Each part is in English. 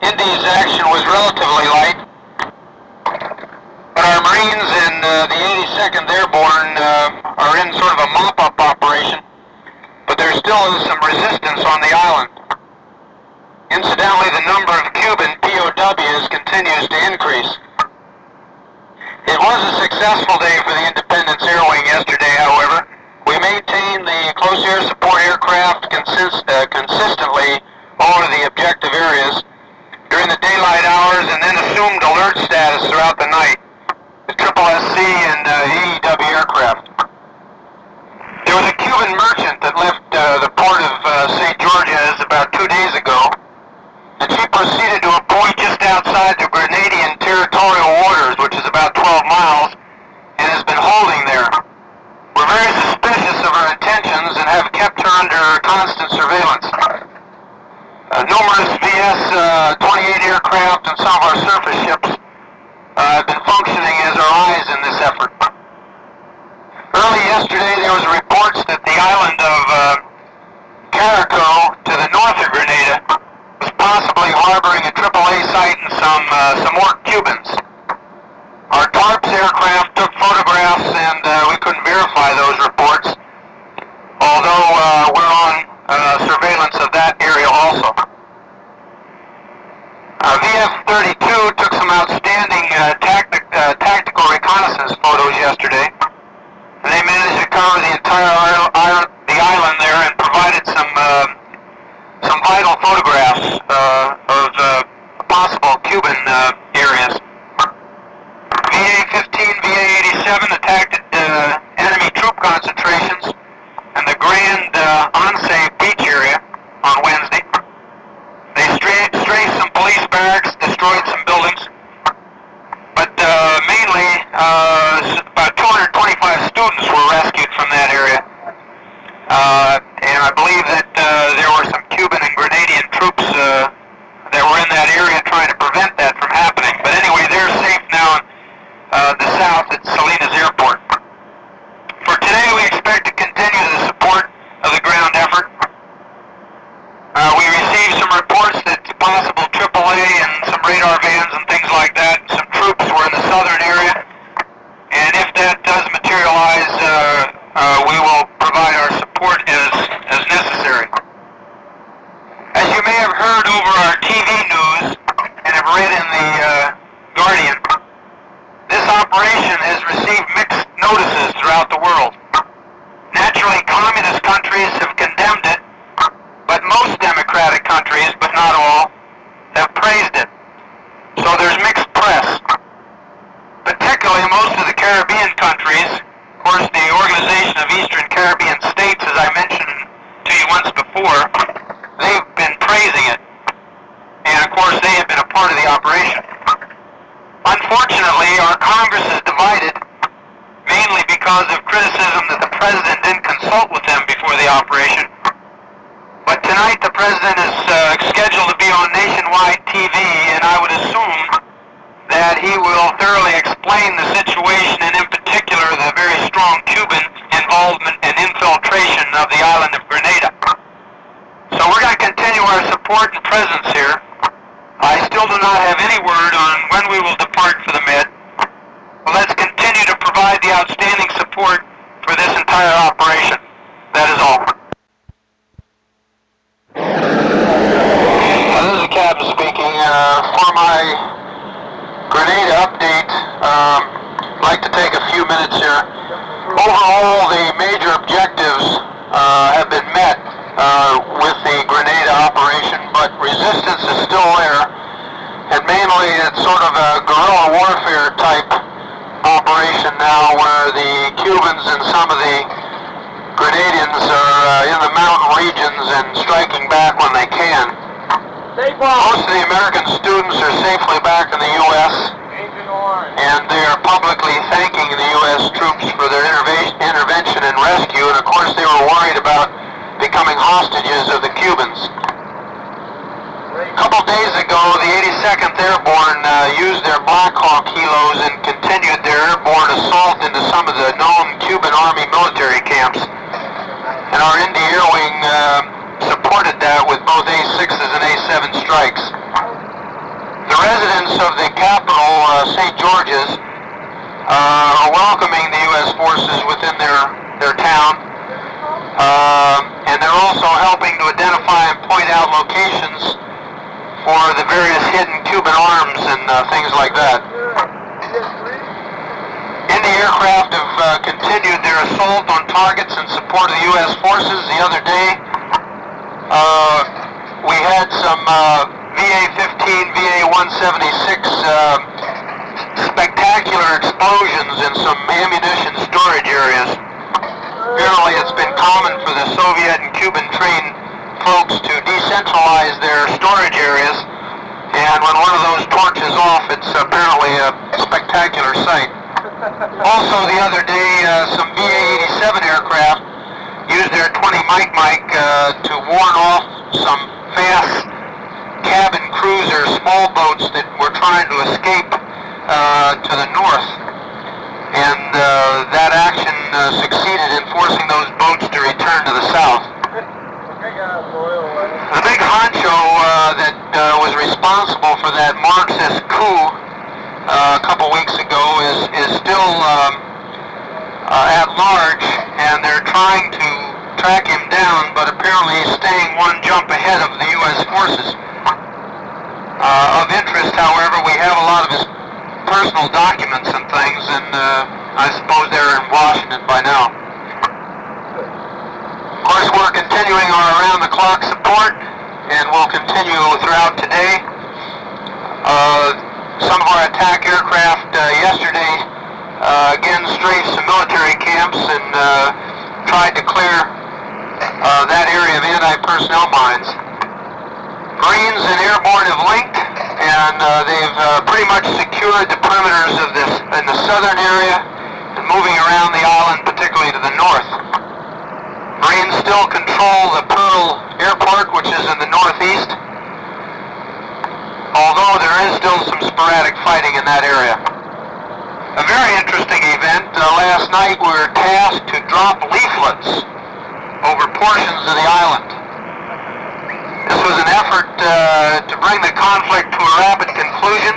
Indy's action was relatively light, but our Marines in the 82nd Airborne are in sort of a mop-up operation, but there still is some resistance on the island. Incidentally, the number of Cuban POWs continues to increase. It was a successful day for the Independence Air Wing yesterday, however. We maintained the close air support aircraft consistently over the objective areas during the daylight hours and then assumed alert status throughout the night. The SSC and AEW aircraft. There was a Cuban merchant that left the port of St. George's about 2 days ago, and she proceeded to a point just outside the Grenadian territorial waters, which is about 12 miles, and has been holding there. We're very suspicious of her intentions and have kept her under constant surveillance. Numerous VS-28 aircraft and some of our surface ships have been functioning as our eyes in this effort. Early yesterday there was reports that the island of Caraco to the north of Grenada was possibly harboring a AAA site and some more Cubans. Our TARPS aircraft took photographs and we couldn't verify those reports, although we're on surveillance of that area also. VF-32 took some outstanding tactical reconnaissance photos yesterday. They managed to cover the entire island there and provided some vital photographs of possible Cuban areas. VA-15, VA-87 attacked enemy troop concentrations in the Grand Onse beach area on Wednesday. They strafed some police barracks, destroyed some buildings, but mainly about 225 students were rescued from that area. And I believe that there were some Cuban and Grenadian troops that were in that area trying to prevent that from happening. But anyway, they're safe now in the south at Salinas Airport. For today, we expect to continue the support of the ground effort. We received some reports that possible AAA and some radar vans and things like that, and some troops were in the southern area. And if that does materialize, we will provide our support as necessary. As you may have heard over our TV news and have read in the Guardian, this operation has received mixed notices throughout the world. Naturally, communist countries have condemned it, but most democratic countries, but not all, have praised it. So there's mixed press. Particularly most of the Caribbean countries, of course the Organization of Eastern Caribbean States, as I mentioned to you once before, they've been praising it. And of course they have been a part of the operation. Unfortunately, our Congress is divided, mainly because of criticism that the President didn't consult with them before the operation. But tonight the President is scheduled to be on nationwide TV, and I would assume that he will thoroughly explain the situation, and in particular the very strong Cuban involvement and infiltration of the island of Grenada. So we're going to continue our support and presence here. I still do not have any word on when we will depart for the Med. But let's continue to provide the outstanding support for this entire operation. That is all. This is the captain speaking. For my Grenada update, I'd like to take a few minutes here. Overall, the major objectives have been met with the Grenada operation, but resistance is still there, and mainly it's sort of a guerrilla warfare type operation now, where the Cubans and some of the Grenadians are in the mountain regions and striking back when they can. Most of the American students are safely back in the U.S., and they are publicly thanking the U.S. troops for their intervention and rescue, and of course they were worried about becoming hostages of the Cubans. A couple days ago, the 82nd Airborne used their Black Hawk helos and continued their airborne assault into some of the known Cuban Army military camps. And our Indy Air Wing supported that with both A6s and A7 strikes. St. George's are welcoming the U.S. forces within their town, and they're also helping to identify and point out locations for the various hidden Cuban arms and things like that. Indy aircraft have continued their assault on targets in support of the U.S. forces. The other day, we had some VA-15, VA-176 spectacular explosions in some ammunition storage areas. Apparently it's been common for the Soviet and Cuban trained folks to decentralize their storage areas, and when one of those torches off, it's apparently a spectacular sight. Also the other day, some VA-87 aircraft used their 20 Mike to warn off some fast cabin cruiser small boats that were trying to escape to the north, and that action succeeded in forcing those boats to return to the south. The big honcho that was responsible for that Marxist coup a couple weeks ago is still at large, and they're trying to track him down, but apparently he's staying one jump ahead of the U.S. forces. Of interest, however, we have a lot of his personal documents and things, and I suppose they're in Washington by now. Of course, we're continuing our around-the-clock support, and we'll continue throughout today. Some of our attack aircraft yesterday again strafed some military camps and tried to clear that area of anti-personnel mines. Marines and airborne have linked, and they've pretty much secured the perimeters of this in the southern area and moving around the island, particularly to the north. Marines still control the Pearl Airport, which is in the northeast, although there is still some sporadic fighting in that area. A very interesting event. Last night we were tasked to drop leaflets over portions of the island. This was an effort to bring the conflict to a rapid conclusion,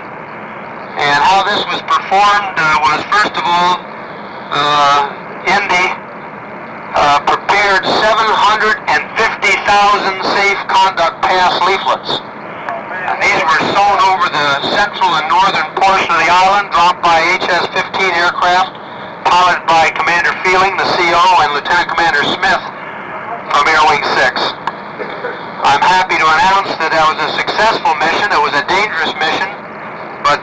and how this was performed was, first of all, Indy prepared 750,000 safe conduct pass leaflets. And these were sewn over the central and northern portion of the island, dropped by HS-15 aircraft, piloted by Commander Feeling, the CO, and Lieutenant Commander Smith from Air Wing 6. I'm happy to announce that that was a successful mission. It was a dangerous mission, but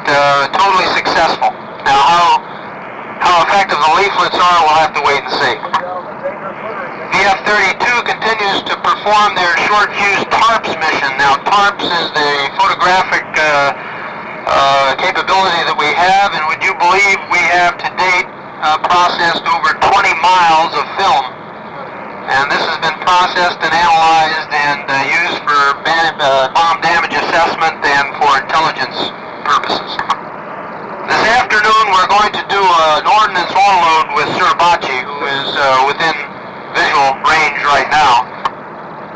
totally successful. Now, how effective the leaflets are, we'll have to wait and see. The F-32 continues to perform their short-fuse TARPS mission. Now, TARPS is the photographic capability that we have, and would you believe we have to date processed over 20 miles of film. And this has been processed and analyzed and used for bomb damage assessment and for intelligence purposes. This afternoon we're going to do an ordnance overload with Suribachi, who is within visual range right now.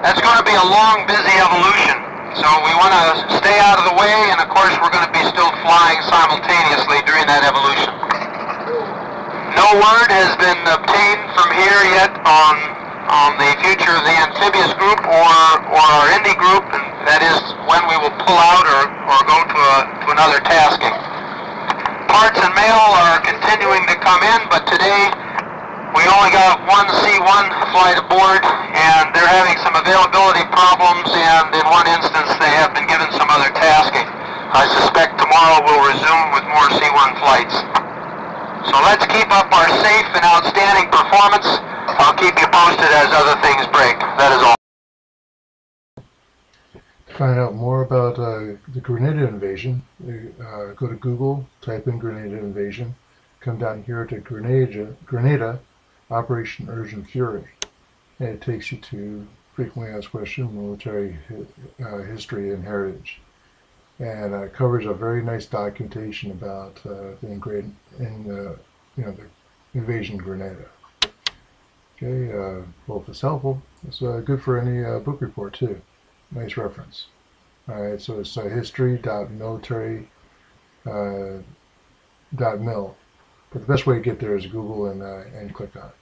That's going to be a long, busy evolution, so we want to stay out of the way, and of course we're going to be still flying simultaneously during that evolution. No word has been obtained from here yet on the future of the amphibious group or our Indy group, and that is when we will pull out or go to another tasking. Parts and mail are continuing to come in, but today we only got one C-1 flight aboard, and they're having some availability problems, and in one instance they have been given some other tasking. I suspect tomorrow we'll resume with more C-1 flights. So let's keep up our safe and outstanding performance. I'll keep you posted as other things break. That is all. To find out more about the Grenada invasion, go to Google, type in Grenada invasion, come down here to Grenada Operation Urgent Fury, and it takes you to frequently asked questions, military history and heritage, and covers a very nice documentation about the invasion of Grenada. Okay, well, if it's helpful, it's good for any book report too. Nice reference. All right, so it's history.military .mil. But the best way to get there is Google and click on it.